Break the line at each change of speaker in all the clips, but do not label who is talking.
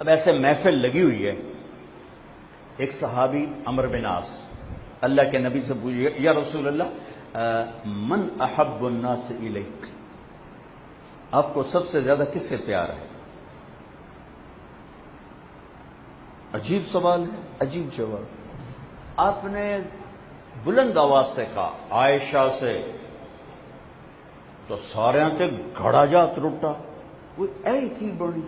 اب ایسے محفل لگی ہوئی ہے، ایک صحابی عمرو بن عاص اللہ کے نبی سے پوچھے یا رسول اللہ من احب الناس الیک، آپ کو سب سے زیادہ کس سے پیار ہے؟ عجیب سوال ہے، عجیب جواب۔ آپ نے بلند آواز سے کہا عائشہ سے، تو سارے تے گھڑا جا ترٹا، وہ اے کی بنی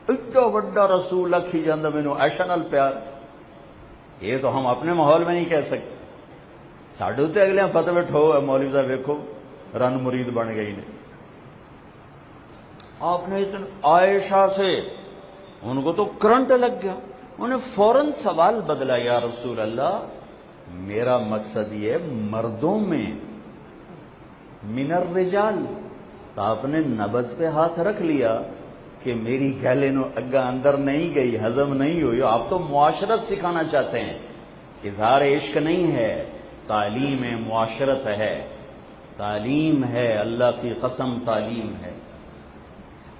ایڈا وڈا رسول آکھی جاندہ مینوں عائشہ نال پیار، یہ تو ہم اپنے ماحول میں نہیں کہہ سکتے۔ ساڈے تے اگلے فتوی ٹھو ہے مولوی صاحب ویکھو رن مرید بن گئی نے۔ آپ نے عائشہ سے، ان کو تو کرنٹ لگ گیا، انہیں فوراً سوال بدلا یا رسول اللہ میرا مقصد یہ مردوں میں من الرجال، تو آپ نے نبض پہ ہاتھ رکھ لیا کہ میری گلے نو اگا اندر نہیں گئی، ہضم نہیں ہوئی۔ آپ تو معاشرت سکھانا چاہتے ہیں، اظہار عشق نہیں ہے، تعلیم معاشرت ہے، تعلیم ہے، اللہ کی قسم تعلیم ہے۔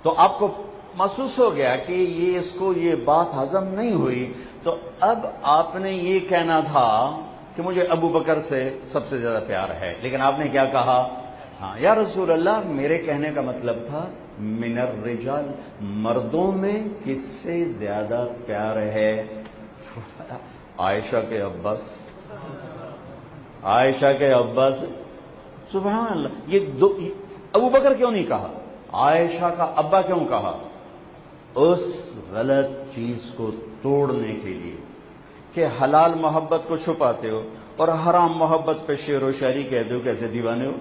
تو آپ کو محسوس ہو گیا کہ یہ اس کو یہ بات ہضم نہیں ہوئی، تو اب آپ نے یہ کہنا تھا کہ مجھے ابو بکر سے سب سے زیادہ پیار ہے، لیکن آپ نے کیا کہا؟ ہاں یا رسول اللہ میرے کہنے کا مطلب تھا من الرجال، مردوں میں کس سے زیادہ پیار ہے؟ عائشہ کے عباس، عائشہ کے عباس، سبحان اللہ۔ یہ دو، ابو بکر کیوں نہیں کہا، عائشہ کا ابا کیوں کہا؟ اس غلط چیز کو توڑنے کے لیے کہ حلال محبت کو چھپاتے ہو اور حرام محبت پہ شعر و شاعری کہتے ہو، کیسے دیوانے ہو؟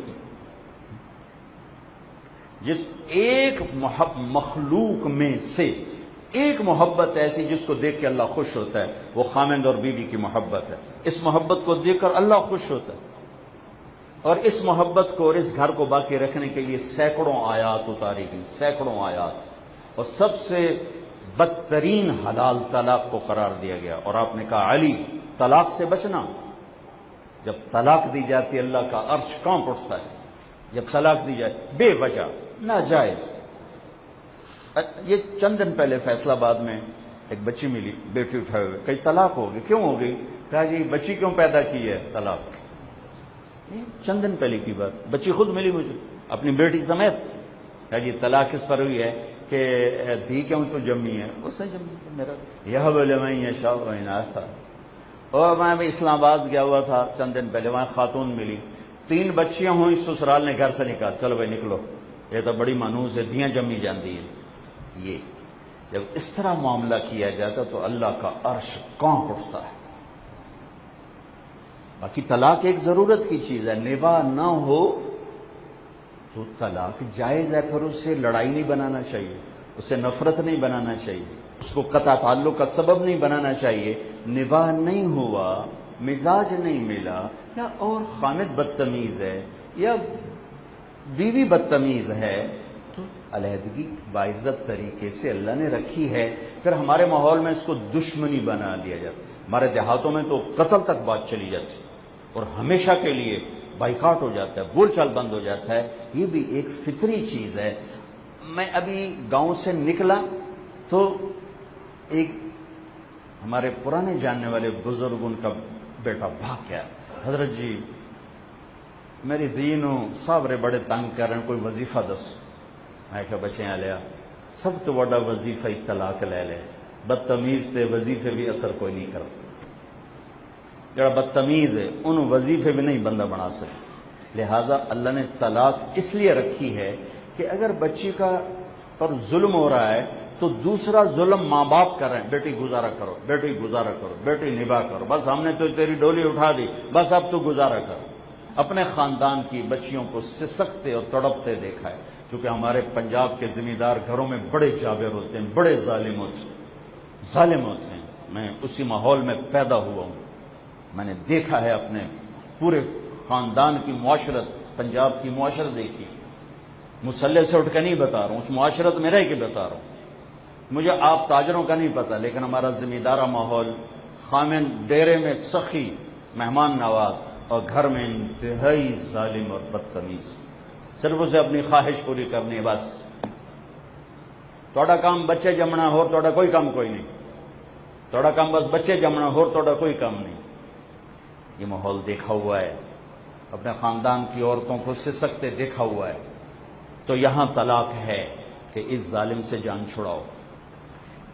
جس ایک مخلوق میں سے ایک محبت ایسی جس کو دیکھ کے اللہ خوش ہوتا ہے، وہ خامند اور بیوی کی محبت ہے۔ اس محبت کو دیکھ کر اللہ خوش ہوتا ہے، اور اس محبت کو اور اس گھر کو باقی رکھنے کے لیے سینکڑوں آیات اتاری گئی، سینکڑوں آیات، اور سب سے بدترین حلال طلاق کو قرار دیا گیا۔ اور آپ نے کہا علی طلاق سے بچنا، جب طلاق دی جاتی ہے اللہ کا عرش کانپ اٹھتا ہے، جب طلاق دی جائے بے وجہ ناجائز۔ یہ چند دن پہلے فیصل آباد میں ایک بچی ملی، بیٹی اٹھائے ہوئے، کئی طلاق ہو گئی، کیوں ہو گئی؟ کہا جی بچی کیوں پیدا کی ہے، طلاق۔ چند دن پہلے کی بات، بچی خود ملی مجھے اپنی بیٹی سمیت، کہا جی طلاق کس پر ہوئی ہے کہ دھی کیوں تو جمی ہے، اس نے جمی میرا یہب لمن یشاء اناثا۔ اور میں بھی اسلام آباد گیا ہوا تھا چند دن پہلے، وہاں خاتون ملی، 3 بچیاں ہوئیں، سسرال نے گھر سے نکال، چلو بھائی نکلو، یہ تو بڑی مانوس ہے، دھیاں جمی جاندی ہیں۔ یہ جب اس طرح معاملہ کیا جاتا تو اللہ کا عرش کانپ اٹھتا ہے۔ باقی طلاق ایک ضرورت کی چیز ہے، نباہ نہ ہو تو طلاق جائز ہے، پر اس سے لڑائی نہیں بنانا چاہیے، اسے نفرت نہیں بنانا چاہیے، اس کو قطع تعلق کا سبب نہیں بنانا چاہیے۔ نباہ نہیں ہوا، مزاج نہیں ملا، یا اور خامد بدتمیز ہے یا بیوی بدتمیز ہے، تو علیحدگی باعزت طریقے سے اللہ نے رکھی ہے، پھر ہمارے ماحول میں اس کو دشمنی بنا دیا جاتا۔ ہمارے دیہاتوں میں تو قتل تک بات چلی جاتی اور ہمیشہ کے لیے بائیکاٹ ہو جاتا ہے، بول چال بند ہو جاتا ہے۔ یہ بھی ایک فطری چیز ہے۔ میں ابھی گاؤں سے نکلا تو ایک ہمارے پرانے جاننے والے بزرگ، ان کا بیٹا بھاگ گیا، حضرت جی میری دینوں صابرے بڑے تنگ کر رہے ہیں، کوئی وظیفہ دس۔ میں کہا بچیاں لیا، سب تو بڑا وظیفہ طلاق لے لے، بدتمیز تے وظیفے بھی اثر کوئی نہیں کرتے، جڑا بدتمیز ہے ان وظیفے بھی نہیں بندہ بنا سکتے۔ لہٰذا اللہ نے طلاق اس لیے رکھی ہے کہ اگر بچی کا پر ظلم ہو رہا ہے تو دوسرا ظلم ماں باپ کر رہے ہیں، بیٹی گزارا کرو، بیٹی گزارا کرو، بیٹی نباہ کرو، بس ہم نے تو تیری ڈولی اٹھا دی، بس اب تو گزارا کرو۔ اپنے خاندان کی بچیوں کو سسکتے اور تڑپتے دیکھا ہے، چونکہ ہمارے پنجاب کے ذمہ دار گھروں میں بڑے جابر ہوتے ہیں، بڑے ظالم ہوتے ہیں۔ میں اسی ماحول میں پیدا ہوا ہوں، میں نے دیکھا ہے، اپنے پورے خاندان کی معاشرت، پنجاب کی معاشرت دیکھی، مسلح سے اٹھ کے نہیں بتا رہا ہوں، اس معاشرت میں رہ کے بتا رہا ہوں۔ مجھے آپ تاجروں کا نہیں پتا، لیکن ہمارا ذمہ دارہ ماحول، خامن ڈیرے میں سخی، مہمان نواز، اور گھر میں انتہائی ظالم اور بدتمیز، صرف اسے اپنی خواہش پوری کرنی ہے بس۔ توڑا کام بچے جمنا ہو توڑا کوئی کام کوئی نہیں، توڑا کام بس بچے جمنا ہو توڑا کوئی کام نہیں۔ یہ ماحول دیکھا ہوا ہے، اپنے خاندان کی عورتوں کو سسکتے دیکھا ہوا ہے۔ تو یہاں طلاق ہے کہ اس ظالم سے جان چھڑاؤ۔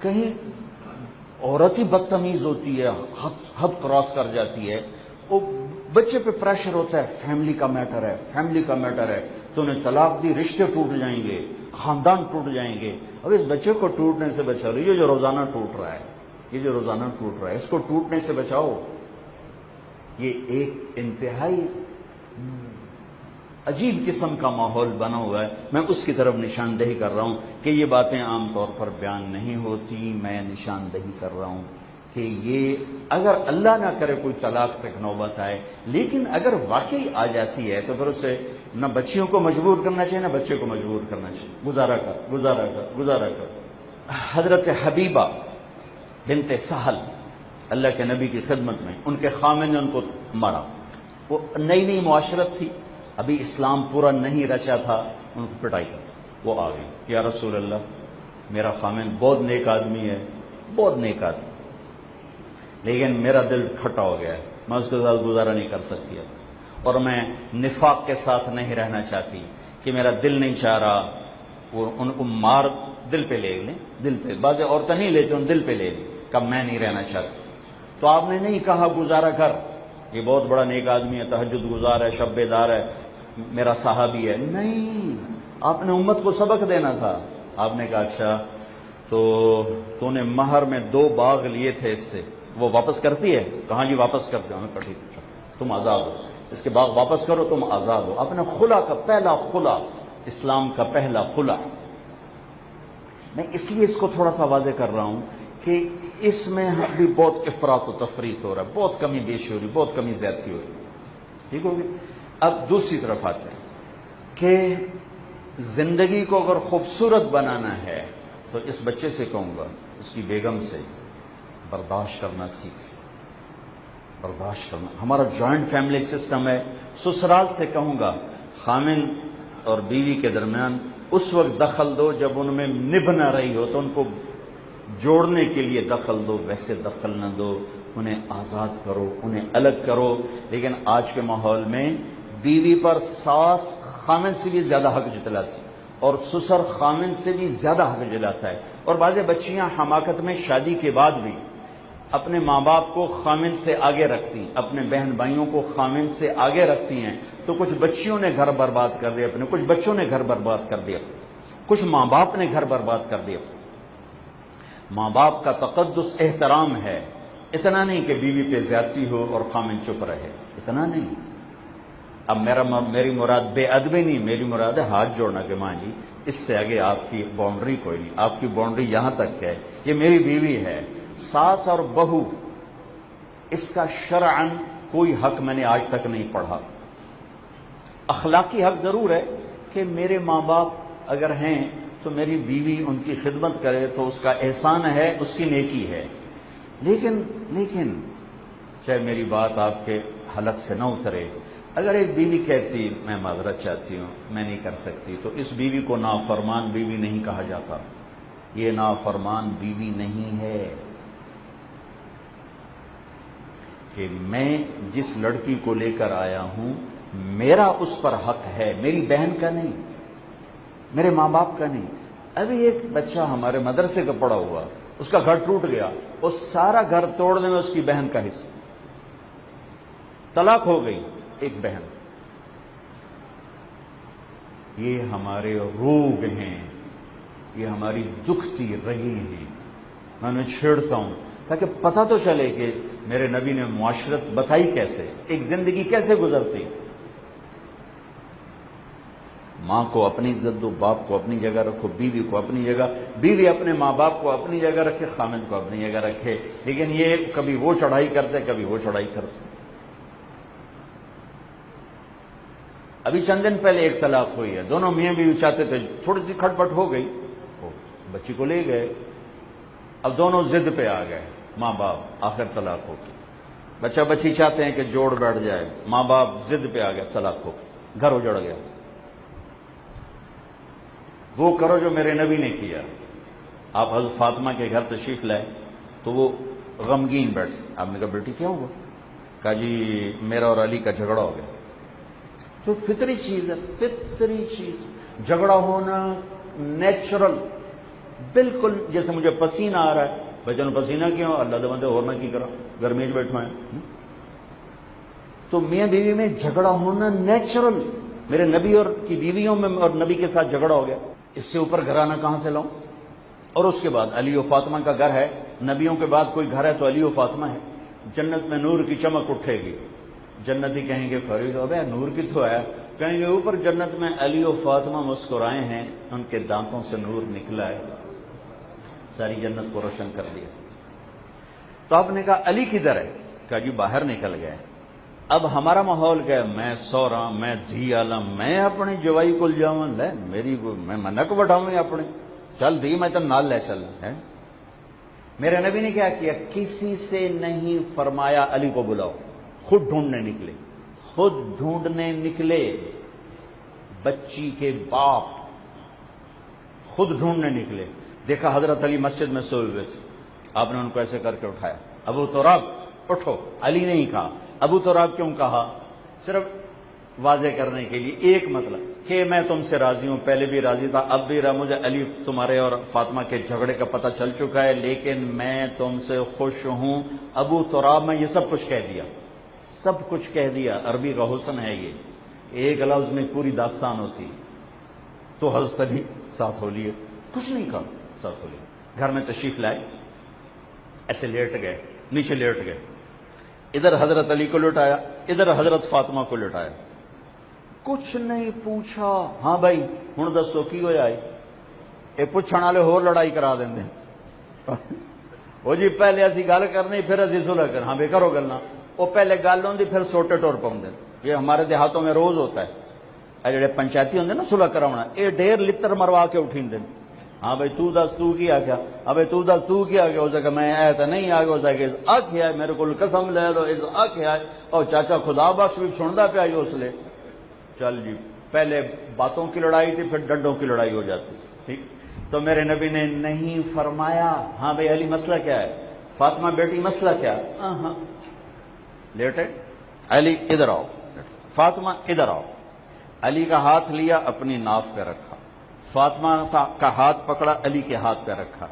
کہیں عورت ہی بدتمیز ہوتی ہے، حد کراس کر جاتی ہے، وہ بچے پہ پریشر ہوتا ہے، فیملی کا میٹر ہے، فیملی کا میٹر ہے، تو انہیں طلاق دی، رشتے ٹوٹ جائیں گے، خاندان ٹوٹ جائیں گے۔ اب اس بچے کو ٹوٹنے سے بچا لو، یہ جو روزانہ ٹوٹ رہا ہے، یہ جو روزانہ ٹوٹ رہا ہے، اس کو ٹوٹنے سے بچاؤ۔ یہ ایک انتہائی عجیب قسم کا ماحول بنا ہوا ہے۔ میں اس کی طرف نشاندہی کر رہا ہوں کہ یہ باتیں عام طور پر بیان نہیں ہوتی، میں نشاندہی کر رہا ہوں کہ یہ اگر اللہ نہ کرے کوئی طلاق تک نوبت آئے، لیکن اگر واقعی آ جاتی ہے تو پھر اسے نہ بچیوں کو مجبور کرنا چاہیے نہ بچے کو مجبور کرنا چاہیے، گزارا کر۔ حضرت حبیبہ بنت سہل اللہ کے نبی کی خدمت میں، ان کے خامن نے ان کو مارا، وہ نئی معاشرت تھی، ابھی اسلام پورا نہیں رچا تھا، ان کو پٹائی کر، وہ آ گئی، یا رسول اللہ میرا خامن بہت نیک آدمی ہے، بہت نیک آدمی، لیکن میرا دل کھٹا ہو گیا ہے، میں اس کے ساتھ گزارا نہیں کر سکتی اب، اور میں نفاق کے ساتھ نہیں رہنا چاہتی کہ میرا دل نہیں چاہ رہا، وہ ان کو مار دل پہ لے لیں، دل پہ، بعض عورتیں نہیں لیتی ان دل پہ لے لیں کہ میں نہیں رہنا چاہتی۔ تو آپ نے نہیں کہا گزارا کر، یہ بہت بڑا نیک آدمی ہے، تہجد گزار ہے، شب بیدار ہے، میرا صحابی ہے، نہیں، آپ نے امت کو سبق دینا تھا۔ آپ نے کہا اچھا تو نے مہر میں 2 باغ لیے تھے اس سے، وہ واپس کرتی ہے؟ کہاں جی واپس کرتے ہو؟ ٹھیک ہے، تم آزاد ہو، اس کے باغ واپس کرو، تم آزاد ہو۔ آپ نے خلا کا پہلا خلا، اسلام کا پہلا خلا۔ میں اس لیے اس کو تھوڑا سا واضح کر رہا ہوں کہ اس میں بھی بہت افراط و تفریط ہو رہا ہے، بہت کمی بیشی ہو رہی، بہت کمی زیادتی ہو رہی، ٹھیک ہوگی۔ اب دوسری طرف آتے ہیں کہ زندگی کو اگر خوبصورت بنانا ہے تو اس بچے سے کہوں گا، اس کی بیگم سے، برداشت کرنا سیکھ، برداشت کرنا۔ ہمارا جوائنٹ فیملی سسٹم ہے، سسرال سے کہوں گا خامن اور بیوی کے درمیان اس وقت دخل دو جب ان میں نبھ نہ رہی ہو، تو ان کو جوڑنے کے لیے دخل دو، ویسے دخل نہ دو، انہیں آزاد کرو، انہیں الگ کرو۔ لیکن آج کے ماحول میں بیوی پر ساس خامن سے بھی زیادہ حق جتلاتی اور سسر خامن سے بھی زیادہ حق جلاتا ہے، اور بعض بچیاں حماقت میں شادی کے بعد بھی اپنے ماں باپ کو خامن سے آگے رکھتی ہیں، اپنے بہن بھائیوں کو خامن سے آگے رکھتی ہیں، تو کچھ بچیوں نے گھر برباد کر دیا اپنے، کچھ بچوں نے گھر برباد کر دیا، کچھ ماں باپ نے گھر برباد کر دیا۔ ماں باپ کا تقدس احترام ہے، اتنا نہیں کہ بیوی پہ زیادتی ہو اور خامن چپ رہے، اتنا نہیں۔ اب میری مراد بے ادبی نہیں، میری مراد ہے ہاتھ جوڑنا کہ ماں جی اس سے آگے آپ کی باؤنڈری کوئی نہیں، آپ کی باؤنڈری یہاں تک ہے، یہ میری بیوی ہے۔ ساس اور بہو، اس کا شرعاً کوئی حق میں نے آج تک نہیں پڑھا۔ اخلاقی حق ضرور ہے کہ میرے ماں باپ اگر ہیں تو میری بیوی ان کی خدمت کرے تو اس کا احسان ہے، اس کی نیکی ہے، لیکن چاہے میری بات آپ کے حلق سے نہ اترے، اگر ایک بیوی کہتی میں معذرت چاہتی ہوں میں نہیں کر سکتی، تو اس بیوی کو نافرمان بیوی نہیں کہا جاتا، یہ نافرمان بیوی نہیں ہے۔ کہ میں جس لڑکی کو لے کر آیا ہوں میرا اس پر حق ہے، میری بہن کا نہیں، میرے ماں باپ کا نہیں۔ ابھی ایک بچہ ہمارے مدرسے کا پڑا ہوا، اس کا گھر ٹوٹ گیا، اور سارا گھر توڑنے میں اس کی بہن کا حصہ، طلاق ہو گئی ایک بہن۔ یہ ہمارے روگ ہیں، یہ ہماری دکھتی رگیں ہیں۔ میں انہیں چھیڑتا ہوں تاکہ پتہ تو چلے کہ میرے نبی نے معاشرت بتائی کیسے، ایک زندگی کیسے گزرتی۔ ماں کو اپنی عزت دو، باپ کو اپنی جگہ رکھو، بیوی کو اپنی جگہ، بیوی اپنے ماں باپ کو اپنی جگہ رکھے، خامن کو اپنی جگہ رکھے، لیکن یہ کبھی وہ چڑھائی کرتے کبھی وہ چڑھائی کرتے۔ ابھی چند دن پہلے ایک طلاق ہوئی ہے، دونوں میاں بیوی چاہتے تھے، تھوڑی سی کھٹ پٹ ہو گئی، بچی کو لے گئے، اب دونوں ضد پہ آ گئے، ماں باپ، آخر طلاق ہو گئی۔ بچہ بچی چاہتے ہیں کہ جوڑ بیٹھ جائے، ماں باپ ضد پہ آ گئے، طلاق ہو گئی، گھر اجڑ گیا۔ وہ کرو جو میرے نبی نے کیا، آپ حضرت فاطمہ کے گھر تشریف لائے تو وہ غمگین بیٹھے. آپ نے کہا بیٹی کیا ہوا؟ کہا جی میرا اور علی کا جھگڑا ہو گیا. تو فطری چیز ہے، فطری چیز، جھگڑا ہونا نیچرل، بالکل جیسے مجھے پسینہ آ رہا ہے، بھائی جان پسینہ کیوں؟ اللہ دے بندے اور نہ کی کرا، گرمی میں بیٹھا ہے. تو میاں بیوی میں جھگڑا ہونا نیچرل. میرے نبی اور کی بیویوں میں اور نبی کے ساتھ جھگڑا ہو گیا، اس سے اوپر گھرانہ کہاں سے لاؤں؟ اور اس کے بعد علی و فاطمہ کا گھر ہے. نبیوں کے بعد کوئی گھر ہے تو علی و فاطمہ ہے. جنت میں نور کی چمک اٹھے گی. جنتی کہیں گے فرید ابے نور کی تو ہے، کہیں گے اوپر جنت میں علی و فاطمہ مسکرائے ہیں، ان کے دانتوں سے نور نکلا ہے، ساری جنت کو روشن کر دیا. تو آپ نے کہا علی کدھر ہے؟ کہا جی باہر نکل گئے. اب ہمارا ماحول کیا ہے؟ میں سو رہا، میں دھی عالم، میں اپنی جوائی کل جاؤں، لے میری میں منک بٹھاؤں اپنے، چل دی میں تو نال لے چل ہے. میرے نبی نے کیا کیا؟ کسی سے نہیں فرمایا علی کو بلاؤ، خود ڈھونڈنے نکلے، خود ڈھونڈنے نکلے. بچی کے باپ خود ڈھونڈنے نکلے. دیکھا حضرت علی مسجد میں سوئے ہوئے تھے. آپ نے ان کو ایسے کر کے اٹھایا، ابو تراب اٹھو. علی نہیں کہا. ابو تراب کیوں کہا؟ صرف واضح کرنے کے لیے ایک مطلب کہ میں تم سے راضی ہوں، پہلے بھی راضی تھا، اب بھی مجھے علی تمہارے اور فاطمہ کے جھگڑے کا پتہ چل چکا ہے، لیکن میں تم سے خوش ہوں. ابو تراب میں یہ سب کچھ کہہ دیا، سب کچھ کہہ دیا. عربی کا حسن ہے یہ، ایک لفظ میں پوری داستان ہوتی. تو حضرت علی ساتھ ہو لیے، کچھ نہیں کہا، ساتھ ہو لیے. گھر میں تشریف لائے، ایسے لیٹ گئے، نیچے لیٹ گئے. ادھر حضرت علی کو لٹایا، ادھر حضرت فاطمہ کو لٹایا. کچھ نہیں پوچھا. ہاں بھائی ہن دسو کی ہویا ہے؟ یہ پوچھنے والے ہور لڑائی کرا دیں. وہ جی پہلے اسی گل کرنی پھر اسی صلح کر. ہاں بے کرو گل نہ، وہ پہلے گل ہوندی پھر سوٹے ٹور پاؤں. یہ ہمارے دیہاتوں میں روز ہوتا ہے. اے جڑے پنچایتی ہوندے نا صلح کراونا، یہ ڈیر لتر مروا کے اٹھیندے. ہاں بھائی تو دس تو کی آ گیا؟ ہاں بھائی تو دس تو کی آ گیا؟ ہو سکے میں آیا تو نہیں آ گیا، ہو سکے آخیا میرے کو قسم لے لو اس آخیا. اور چاچا خدا بخش بھی سندا پیا اس لیے. چل جی پہلے باتوں کی لڑائی تھی، پھر ڈنڈوں کی لڑائی ہو جاتی. ٹھیک. تو میرے نبی نے نہیں فرمایا ہاں بھائی علی مسئلہ کیا ہے؟ فاطمہ بیٹی مسئلہ کیا؟ ہاں لیٹے. علی ادھر آؤ، فاطمہ ادھر آؤ. علی کا ہاتھ لیا اپنی ناف پہ رکھا، فاطمہ کا ہاتھ پکڑا علی کے ہاتھ پہ رکھا.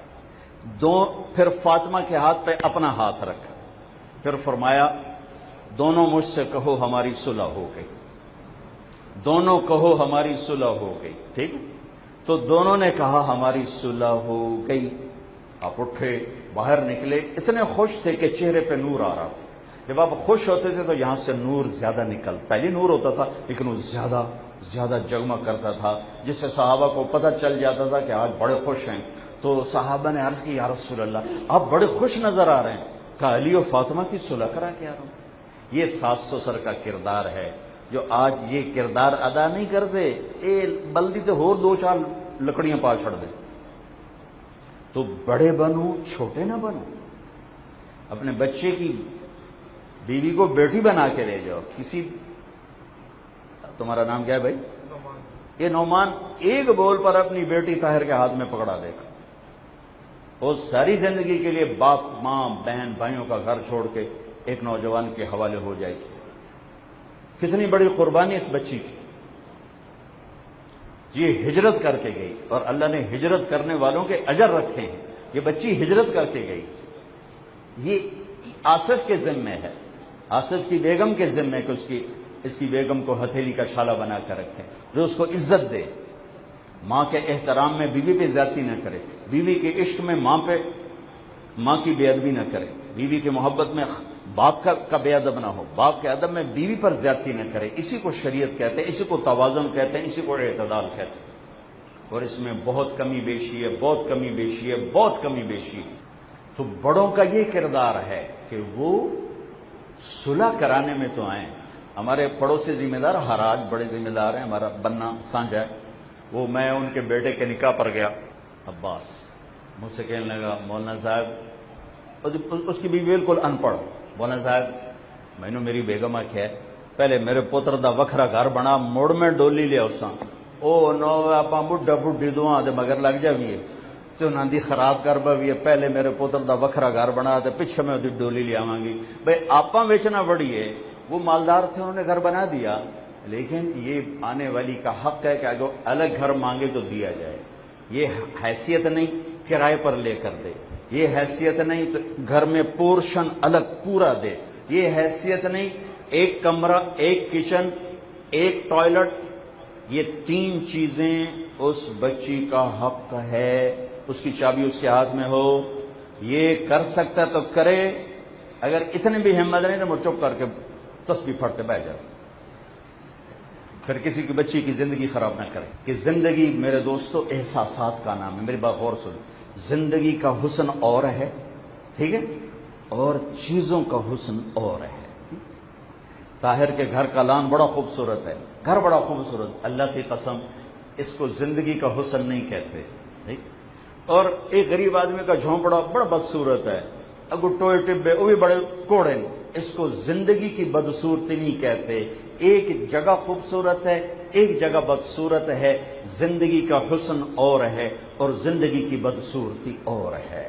پھر فاطمہ کے ہاتھ پہ اپنا ہاتھ رکھا. پھر فرمایا دونوں مجھ سے کہو ہماری صلح ہو گئی، دونوں کہو ہماری صلح ہو گئی. ٹھیک. تو دونوں نے کہا ہماری صلح ہو گئی. آپ اٹھے باہر نکلے، اتنے خوش تھے کہ چہرے پہ نور آ رہا تھا. جب آپ خوش ہوتے تھے تو یہاں سے نور زیادہ نکل، پہلے نور ہوتا تھا لیکن وہ زیادہ جگمگ کرتا تھا، جس سے صحابہ کو پتہ چل جاتا تھا کہ آج بڑے خوش ہیں. تو صحابہ نے عرض کی یا رسول اللہ آپ بڑے خوش نظر آ رہے ہیں. کہا علی و فاطمہ کی صلح کرا کے آ رہا ہوں. یہ ساس سسر کا کردار ہے. جو آج یہ کردار ادا نہیں کرتے، اے بلدی تو ہور دو چار لکڑیاں پا چھڑ دے. تو بڑے بنو چھوٹے نہ بنو. اپنے بچے کی بیوی کو بیٹی بنا کے لے جاؤ. کسی تمہارا نام کیا ہے بھائی؟ یہ نعمان ایک بول پر اپنی بیٹی طاہر کے ہاتھ میں پکڑا دے گا. وہ ساری زندگی کے لیے باپ ماں بہن بھائیوں کا گھر چھوڑ کے ایک نوجوان کے حوالے ہو جائے گی. کتنی بڑی قربانی اس بچی کی. یہ ہجرت کر کے گئی اور اللہ نے ہجرت کرنے والوں کے اجر رکھے ہیں. یہ بچی ہجرت کر کے گئی. یہ آصف کے ذمے ہے، آصف کی بیگم کے ذمے کہ اس کی بیگم کو ہتھیلی کا چھالا بنا کر رکھے، جو اس کو عزت دے. ماں کے احترام میں بیوی پہ زیادتی نہ کرے، بیوی کے عشق میں ماں کی بے ادبی نہ کرے، بیوی کی محبت میں باپ کا بے ادب نہ ہو، باپ کے ادب میں بیوی پر زیادتی نہ کرے. اسی کو شریعت کہتے ہیں، اسی کو توازن کہتے ہیں، اسی کو اعتدال کہتے ہیں. اور اس میں بہت کمی بیشی ہے، بہت کمی بیشی ہے، بہت کمی بیشی ہے. تو بڑوں کا یہ کردار ہے کہ وہ صلح کرانے میں تو آئیں. ہمارے پڑوسی ذمہ دار حراج بڑے ذمہ دار ہیں. ہمارا بننا سانجا ہے، وہ میں ان کے بیٹے کے نکاح پر گیا. عباس مجھ سے کہنے لگا مولانا صاحب، اس کی بھی بالکل ان پڑھ، مولانا صاحب میں نے میری بیگم آخیا پہلے میرے پوتر دا وکھرا گھر بنا، مڑ میں ڈولی لیا اساں او نو آپ بڈھا بڈھی دعا دے مگر لگ جائیے. تو انہاں دی خراب کر بھی ہے، پہلے میرے پتر دا وکھرا گھر بنا تے پیچھے میں دی ڈولی لے آواں گی۔ بھئی آپاں بیچنا بڑی ہے، وہ مالدار تھے انہوں نے گھر بنا دیا، لیکن یہ آنے والی کا حق ہے کہ اگر الگ گھر مانگے تو دیا جائے۔ یہ حیثیت نہیں کرائے پر لے کر دے، یہ حیثیت نہیں تو گھر میں پورشن الگ پورا دے، یہ حیثیت نہیں ایک کمرہ، ایک کچن، ایک ٹوائلٹ، یہ 3 چیزیں اس بچی کا حق ہے، اس کی چابی اس کے ہاتھ میں ہو، یہ کر سکتا تو کرے، اگر اتنے بھی ہمت نہیں تو وہ چپ کر کے تسبیح پڑھتے بیٹھ جائے، پھر کسی کی بچی کی زندگی خراب نہ کرے۔ کہ زندگی میرے دوستو احساسات کا نام ہے، میری بات غور سن، زندگی کا حسن اور ہے، ٹھیک ہے، اور چیزوں کا حسن اور ہے۔ طاہر کے گھر کا لان بڑا خوبصورت ہے، گھر بڑا خوبصورت، اللہ کی قسم اس کو زندگی کا حسن نہیں کہتے، ٹھیک؟ اور ایک غریب آدمی کا جھونپڑا بڑا بدصورت ہے، اگو ٹوئے ٹبے وہ بھی بڑے کوڑے، اس کو زندگی کی بدصورتی نہیں کہتے۔ ایک جگہ خوبصورت ہے، ایک جگہ بدصورت ہے، زندگی کا حسن اور ہے اور زندگی کی بدصورتی اور ہے۔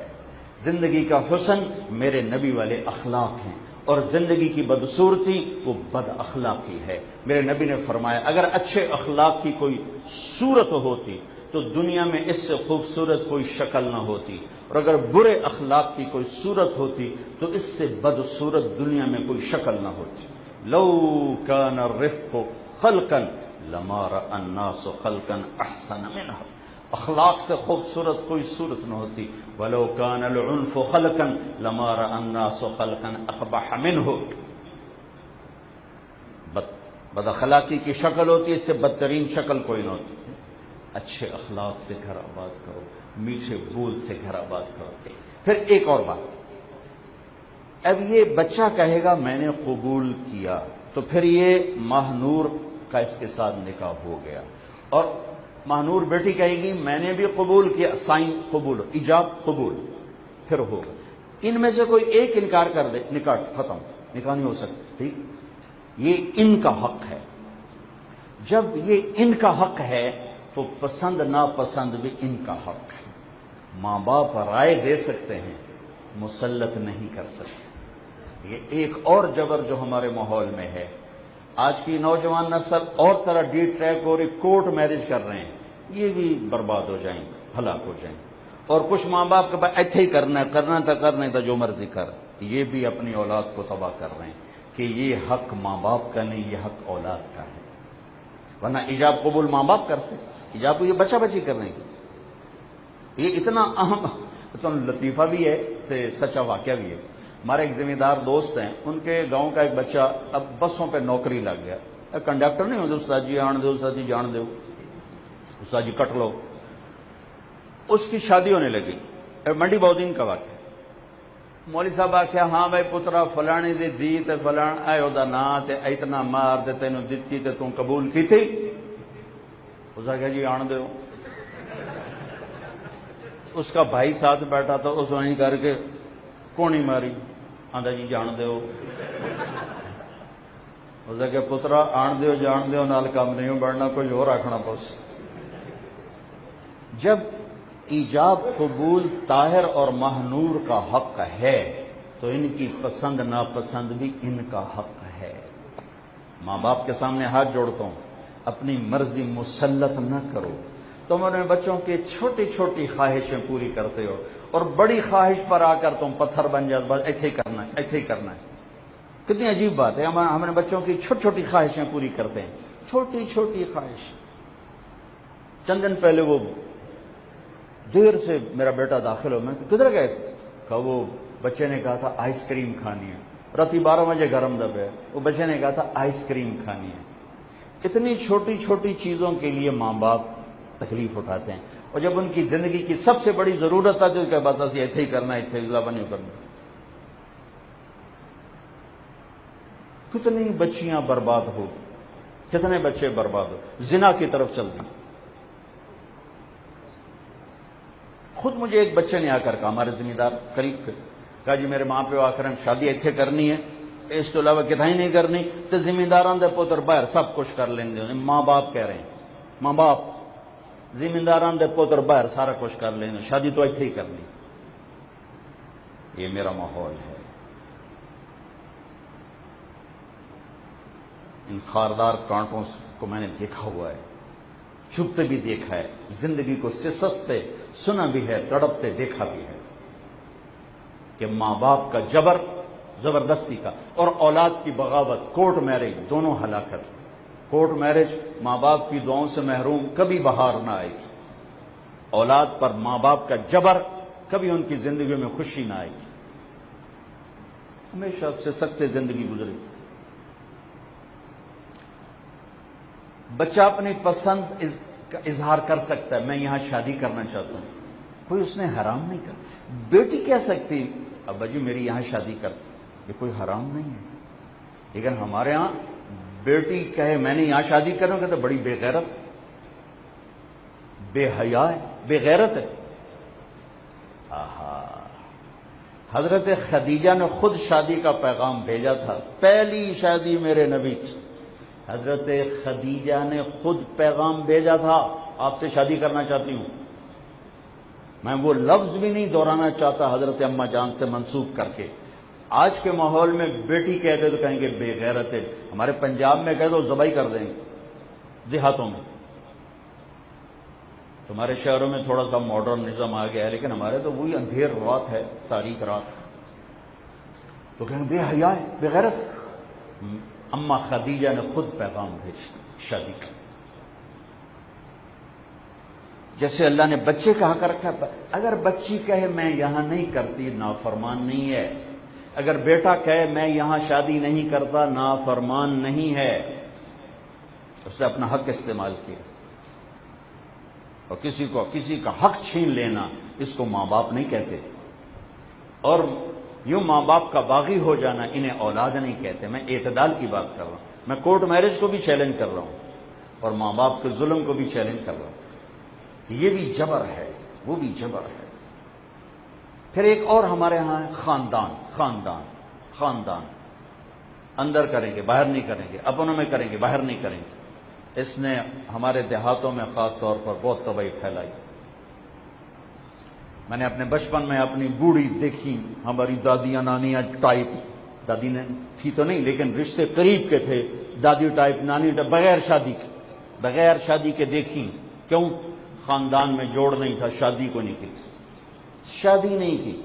زندگی کا حسن میرے نبی والے اخلاق ہیں اور زندگی کی بدصورتی وہ بد اخلاقی ہے۔ میرے نبی نے فرمایا اگر اچھے اخلاق کی کوئی صورت ہوتی تو دنیا میں اس سے خوبصورت کوئی شکل نہ ہوتی، اور اگر برے اخلاق کی کوئی صورت ہوتی تو اس سے بدصورت دنیا میں کوئی شکل نہ ہوتی۔ لو کان الرفق خلقا لما رأى الناس خلقا احسن منه، اخلاق سے خوبصورت کوئی صورت نہ ہوتی۔ ولو کان العنف خلقا لما رأى الناس خلقا اقبح منه، بد اخلاقی کی شکل ہوتی ہے، اس سے بدترین شکل کوئی نہ ہوتی۔ اچھے اخلاق سے گھر آباد کرو، میٹھے بول سے گھر آباد کرو۔ پھر ایک اور بات، اب یہ بچہ کہے گا میں نے قبول کیا، تو پھر یہ ماہنور کا اس کے ساتھ نکاح ہو گیا، اور ماہنور بیٹی کہے گی میں نے بھی قبول کیا، سائن قبول، ایجاب قبول، پھر ہوگا۔ ان میں سے کوئی ایک انکار کر دے، نکاح ختم، نکاح نہیں ہو سکتا، ٹھیک؟ یہ ان کا حق ہے۔ جب یہ ان کا حق ہے تو پسند ناپسند بھی ان کا حق ہے۔ ماں باپ رائے دے سکتے ہیں، مسلط نہیں کر سکتے۔ یہ ایک اور جبر جو ہمارے ماحول میں ہے، آج کی نوجوان نسل اور طرح ڈی ٹریک اور کورٹ میرج کر رہے ہیں، یہ بھی برباد ہو جائیں گے، ہلاک ہو جائیں گے۔ اور کچھ ماں باپ کے پاس ایتھے ہی کرنا ہے جو مرضی کر، یہ بھی اپنی اولاد کو تباہ کر رہے ہیں کہ یہ حق ماں باپ کا نہیں، یہ حق اولاد کا ہے۔ ورنہ ایجاب قبول ماں باپ کرتے، ایجاب کو یہ بچہ بچی کر رہے ہیں۔ یہ اتنا اہم تو لطیفہ بھی ہے تو سچا واقعہ بھی ہے۔ ہمارے ایک ذمہ دار دوست ہیں، ان کے گاؤں کا ایک بچہ اب بسوں پہ نوکری لگ گیا، کنڈکٹر نہیں ہوتے، استاد جی آن دو، استاد جی جان دو، استاد جی کٹ لو۔ اس کی شادی ہونے لگی، منڈی بہودین کا واقعہ۔ مولوی صاحب آخیا ہاں بھائی پترا فلانی دی دی تے فلان آئے دا نا تے اتنا مار تے تینوں دتی تے توں قبول کی تھی؟ اس آخیا جی آن دو۔ اس کا بھائی ساتھ بیٹھا تھا، اس وہیں کر کے کونی ماری، آندا جی جان دیو۔ اس آخیا پترا آن دیو جان دیو نال کام نہیں بڑھنا، کوئی اور آکھنا پوس۔ جب ایجاب قبول طاہر اور ماہنور کا حق ہے تو ان کی پسند ناپسند بھی ان کا حق ہے۔ ماں باپ کے سامنے ہاتھ جوڑتا ہوں، اپنی مرضی مسلط نہ کرو۔ تم اپنے بچوں کی چھوٹی چھوٹی خواہشیں پوری کرتے ہو اور بڑی خواہش پر آ کر تم پتھر بن جاتے، بس ایتھے ہی کرنا ہے، ایتھے ہی کرنا ہے۔ کتنی عجیب بات ہے، ہم اپنے بچوں کی چھوٹی چھوٹی خواہشیں پوری کرتے ہیں، چھوٹی چھوٹی خواہش۔ چند دن پہلے وہ دیر سے میرا بیٹا داخل ہو، میں کدھر گئے تھے؟ کہا وہ بچے نے کہا تھا آئس کریم کھانی ہے، راتی 12 بجے گرم دب ہے، وہ بچے نے کہا تھا آئس کریم کھانی ہے۔ اتنی چھوٹی چھوٹی چیزوں کے لیے ماں باپ تکلیف اٹھاتے ہیں، اور جب ان کی زندگی کی سب سے بڑی ضرورت آتی ہے کہ بس اسی ایتھے ہی کرنا ہے، ایتھے اضافہ نہیں کرنا۔ کتنی بچیاں برباد ہو، کتنے بچے برباد ہو، زنا کی طرف چل دی۔ خود مجھے ایک بچے نے آ کر کہا، ہمارے ذمہ دار قریب کے، کہا جی میرے ماں پیو آخر شادی ایتھے کرنی ہے، اس تو علاوہ کتنا ہی نہیں کرنی، تو ذمہ داران دے پتر باہر سب کچھ کر لیں گے۔ ماں باپ کہہ رہے ہیں، ماں باپ زمینداران دے پوتر باہر سارا کچھ کر لینا، شادی تو ایتھے ہی کرنی. یہ میرا ماحول ہے. ان خاردار کانٹوں کو میں نے دیکھا ہوا ہے، چھپتے بھی دیکھا ہے، زندگی کو سسکتے سنا بھی ہے، تڑپتے دیکھا بھی ہے کہ ماں باپ کا جبر، زبردستی کا، اور اولاد کی بغاوت، کورٹ میرج، دونوں ہلاکت. کورٹ میرج ماں باپ کی دعاؤں سے محروم، کبھی بہار نہ آئے گی. اولاد پر ماں باپ کا جبر، کبھی ان کی زندگی میں خوشی نہ آئے گی. ہمیشہ سسکتے زندگی گزری. بچہ اپنی پسند کا اظہار کر سکتا ہے، میں یہاں شادی کرنا چاہتا ہوں، کوئی اس نے حرام نہیں کہا. بیٹی کہہ سکتی ابا جی میری یہاں شادی کرتی، یہ کوئی حرام نہیں ہے. لیکن ہمارے ہاں بیٹی کہے میں نے یہاں شادی کروں گا تو بڑی بے غیرت، بے حیا ہے، بے غیرت ہے. آہا، حضرت خدیجہ نے خود شادی کا پیغام بھیجا تھا. پہلی شادی میرے نبی کی، حضرت خدیجہ نے خود پیغام بھیجا تھا، آپ سے شادی کرنا چاہتی ہوں. میں وہ لفظ بھی نہیں دہرانا چاہتا حضرت اماں جان سے منسوب کر کے. آج کے ماحول میں بیٹی کہتے تو کہیں گے بے غیرت ہے. ہمارے پنجاب میں کہہ دو ذبح کر دیں گے، دیہاتوں میں. تمہارے شہروں میں تھوڑا سا ماڈرن نظام آ گیا ہے، لیکن ہمارے تو وہی اندھیر رات ہے، تاریک رات. تو کہیں بے حیا ہے، بے غیرت. اماں خدیجہ نے خود پیغام بھیجا شادی کا. جیسے اللہ نے بچے کا حق رکھا. اگر بچی کہے میں یہاں نہیں کرتی، نافرمان نہیں ہے. اگر بیٹا کہے میں یہاں شادی نہیں کرتا، نافرمان نہیں ہے. اس نے اپنا حق استعمال کیا. اور کسی کا حق چھین لینا، اس کو ماں باپ نہیں کہتے. اور یوں ماں باپ کا باغی ہو جانا، انہیں اولاد نہیں کہتے. میں اعتدال کی بات کر رہا ہوں. میں کورٹ میرج کو بھی چیلنج کر رہا ہوں اور ماں باپ کے ظلم کو بھی چیلنج کر رہا ہوں. یہ بھی جبر ہے، وہ بھی جبر ہے. پھر ایک اور ہمارے ہاں ہے خاندان. اندر کریں گے باہر نہیں کریں گے، اپنوں میں کریں گے باہر نہیں کریں گے. اس نے ہمارے دیہاتوں میں خاص طور پر بہت تباہی پھیلائی. میں نے اپنے بچپن میں اپنی بوڑھی دیکھی، ہماری دادیاں نانیاں ٹائپ، دادی نے تھی تو نہیں لیکن رشتے قریب کے تھے، دادی ٹائپ نانی ٹائپ، بغیر شادی کے دیکھی. کیوں؟ خاندان میں جوڑ نہیں تھا، شادی کو نہیں کی تھی. شادی نہیں کی.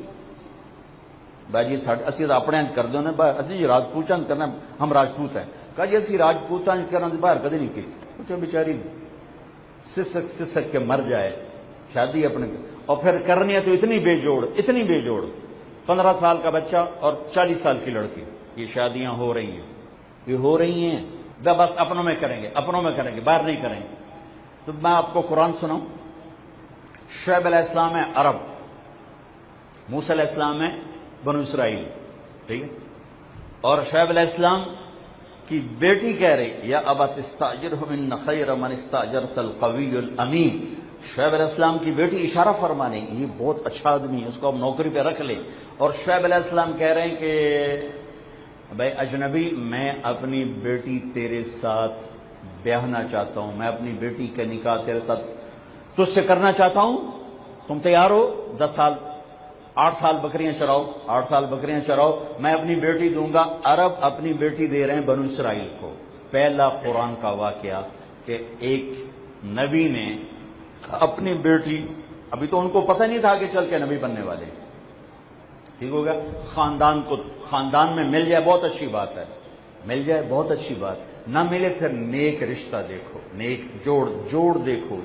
بھائی جی اسی تو اپنے کر دو نا، اسی جی راجپوتاں کرنا، ہم راجپوت ہیں. کہا جی اسی راجپوتاں کرنا باہر کدی نہیں کی. کچھ بیچاری سسک کے مر جائے. شادی اپنے، اور پھر کرنی ہے تو اتنی بے جوڑ 15 سال کا بچہ اور 40 سال کی لڑکی. یہ شادیاں ہو رہی ہیں بس اپنوں میں کریں گے باہر نہیں کریں گے. تو میں آپ کو قرآن سناؤں. شعیب علیہ السلام ہے عرب، موسیٰ علیہ السلام ہے بنو اسرائیل، ٹھیک ہے. اور شعیب علیہ السلام کی بیٹی کہہ رہی یا ابت استاجرہ ان خیر من استاجرت القوی الامین. شعیب علیہ السلام کی بیٹی اشارہ فرمانے یہ بہت اچھا آدمی ہے، اس کو اب نوکری پہ رکھ لے. اور شعیب علیہ السلام کہہ رہے ہیں کہ بھائی اجنبی، میں اپنی بیٹی تیرے ساتھ بیاہنا چاہتا ہوں، میں اپنی بیٹی کا نکاح تیرے ساتھ تجھ سے کرنا چاہتا ہوں. تم تیار ہو؟ 10 سال 8 سال بکریاں چراؤ، میں اپنی بیٹی دوں گا. عرب اپنی بیٹی دے رہے ہیں بنو اسرائیل کو. پہلا قرآن کا واقعہ کہ ایک نبی نے اپنی بیٹی، ابھی تو ان کو پتہ نہیں تھا کہ چل کے نبی بننے والے، ٹھیک ہوگا. خاندان میں مل جائے بہت اچھی بات ہے، نہ ملے پھر نیک رشتہ دیکھو، نیک جوڑ دیکھو.